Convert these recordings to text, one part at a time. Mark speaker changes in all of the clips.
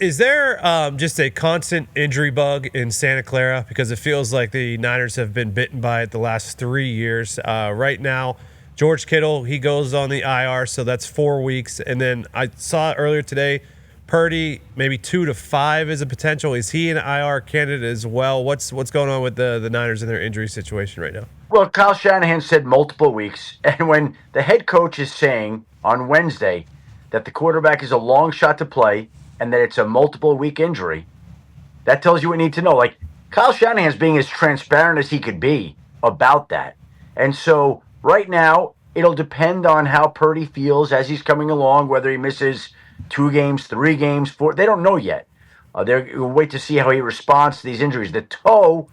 Speaker 1: Is there just a constant injury bug in Santa Clara? Because it feels like the Niners have been bitten by it the last 3 years. Right now, George Kittle, he goes on the IR, so that's 4 weeks. And then I saw earlier today, Purdy, maybe 2 to 5 is a potential. Is he an IR candidate as well? What's going on with the Niners and their injury situation right now?
Speaker 2: Well, Kyle Shanahan said multiple weeks. And when the head coach is saying on Wednesday that the quarterback is a long shot to play and that it's a multiple week injury, that tells you what you need to know. Like, Kyle Shanahan's being as transparent as he could be about that. And so right now, it'll depend on how Purdy feels as he's coming along, whether he misses 2 games, 3 games, 4. They don't know yet. They'll wait to see how he responds to these injuries. The toe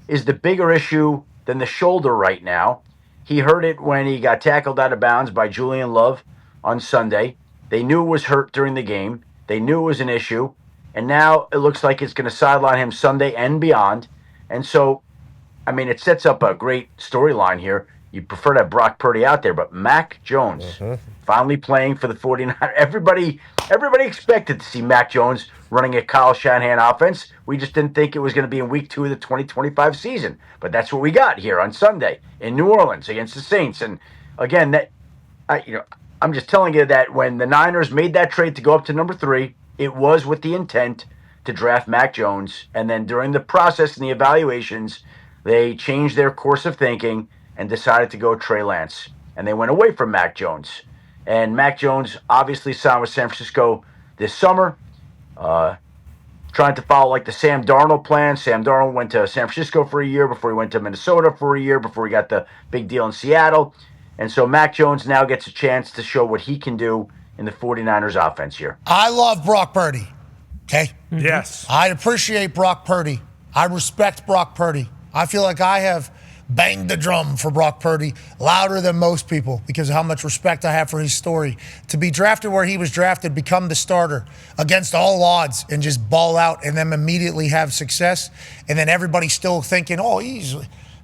Speaker 2: is the bigger issue than the shoulder right now. He hurt it when he got tackled out of bounds by Julian Love on Sunday. They knew it was hurt during the game. They knew it was an issue. And now it looks like it's going to sideline him Sunday and beyond. And so, I mean, it sets up a great storyline here. You prefer to have Brock Purdy out there, but Mac Jones finally playing for the 49ers. Everybody expected to see Mac Jones running a Kyle Shanahan offense. We just didn't think it was going to be in week 2 of the 2025 season. But that's what we got here on Sunday in New Orleans against the Saints. And again, I'm just telling you that when the Niners made that trade to go up to number 3, it was with the intent to draft Mac Jones. And then during the process and the evaluations, they changed their course of thinking and decided to go Trey Lance. And they went away from Mac Jones. And Mac Jones obviously signed with San Francisco this summer, trying to follow like the Sam Darnold plan. Sam Darnold went to San Francisco for a year before he went to Minnesota for a year before he got the big deal in Seattle. And so Mac Jones now gets a chance to show what he can do in the 49ers offense here.
Speaker 3: I love Brock Purdy, okay?
Speaker 4: Yes.
Speaker 3: I appreciate Brock Purdy. I respect Brock Purdy. I feel like I have banged the drum for Brock Purdy louder than most people because of how much respect I have for his story. To be drafted where he was drafted, become the starter against all odds and just ball out and then immediately have success, and then everybody still thinking, oh,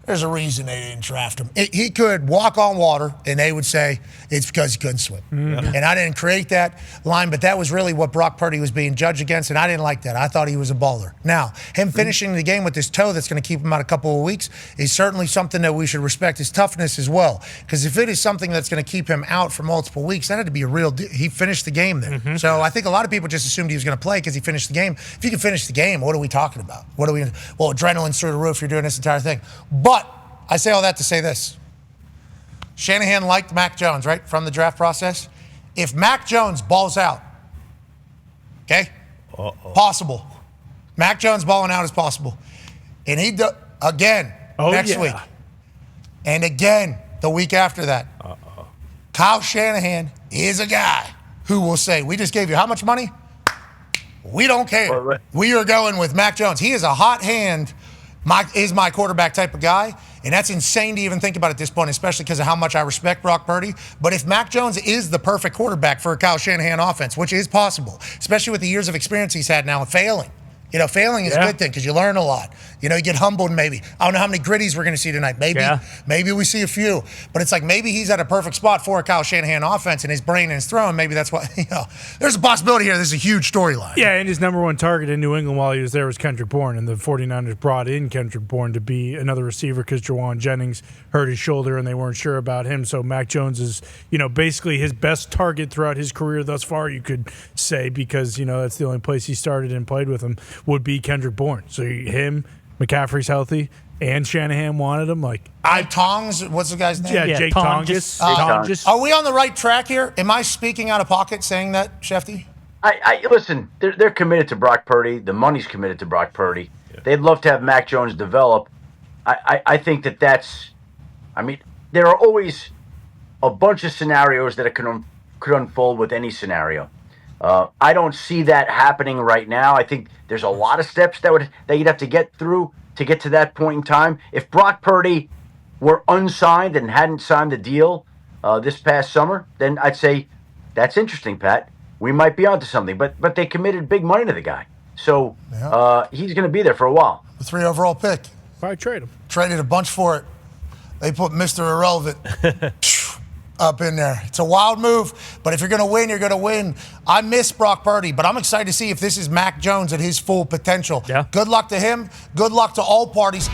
Speaker 3: there's a reason they didn't draft him. He could walk on water, and they would say it's because he couldn't swim. Mm-hmm. And I didn't create that line, but that was really what Brock Purdy was being judged against, and I didn't like that. I thought he was a baller. Now, him finishing the game with his toe that's going to keep him out a couple of weeks is certainly something that we should respect his toughness as well. Because if it is something that's going to keep him out for multiple weeks, that had to be a real deal. He finished the game there. Mm-hmm. So I think a lot of people just assumed he was going to play because he finished the game. If you can finish the game, what are we talking about? Well, adrenaline's through the roof. You're doing this entire thing. But I say all that to say this. Shanahan liked Mac Jones, right, from the draft process. If Mac Jones balls out, okay, possible. Mac Jones balling out is possible. And again next week. And again the week after that. Kyle Shanahan is a guy who will say, we just gave you how much money? We don't care. We are going with Mac Jones. He is a hot hand, is my quarterback type of guy. And that's insane to even think about at this point, especially because of how much I respect Brock Purdy. But if Mac Jones is the perfect quarterback for a Kyle Shanahan offense, which is possible, especially with the years of experience he's had now with failing. Failing is a good thing because you learn a lot. You get humbled maybe. I don't know how many gritties we're going to see tonight. Maybe we see a few. But it's like maybe he's at a perfect spot for a Kyle Shanahan offense and his brain and his throwing. Maybe that's what, there's a possibility here. This is a huge storyline.
Speaker 4: Yeah, and his number one target in New England while he was there was Kendrick Bourne. And the 49ers brought in Kendrick Bourne to be another receiver because Jawan Jennings hurt his shoulder and they weren't sure about him. So Mac Jones is, basically his best target throughout his career thus far, you could say, because, that's the only place he started and played with him. Would be Kendrick Bourne. So him, McCaffrey's healthy, and Shanahan wanted him.
Speaker 3: Tongs, what's the guy's name?
Speaker 4: Yeah, Jake Tonges.
Speaker 3: Are we on the right track here? Am I speaking out of pocket saying that, Shefty?
Speaker 2: I listen, they're committed to Brock Purdy. The money's committed to Brock Purdy. Yeah. They'd love to have Mac Jones develop. I think there are always a bunch of scenarios that could unfold with any scenario. I don't see that happening right now. I think there's a lot of steps that you'd have to get through to get to that point in time. If Brock Purdy were unsigned and hadn't signed the deal this past summer, then I'd say that's interesting, Pat. We might be onto something. But they committed big money to the guy, so he's going to be there for a while.
Speaker 3: The 3 overall pick.
Speaker 4: Why trade him?
Speaker 3: Traded a bunch for it. They put Mr. Irrelevant. up in there. It's a wild move, but if you're going to win, you're going to win. I miss Brock Purdy, but I'm excited to see if this is Mac Jones at his full potential.
Speaker 5: Yeah.
Speaker 3: Good luck to him. Good luck to all parties.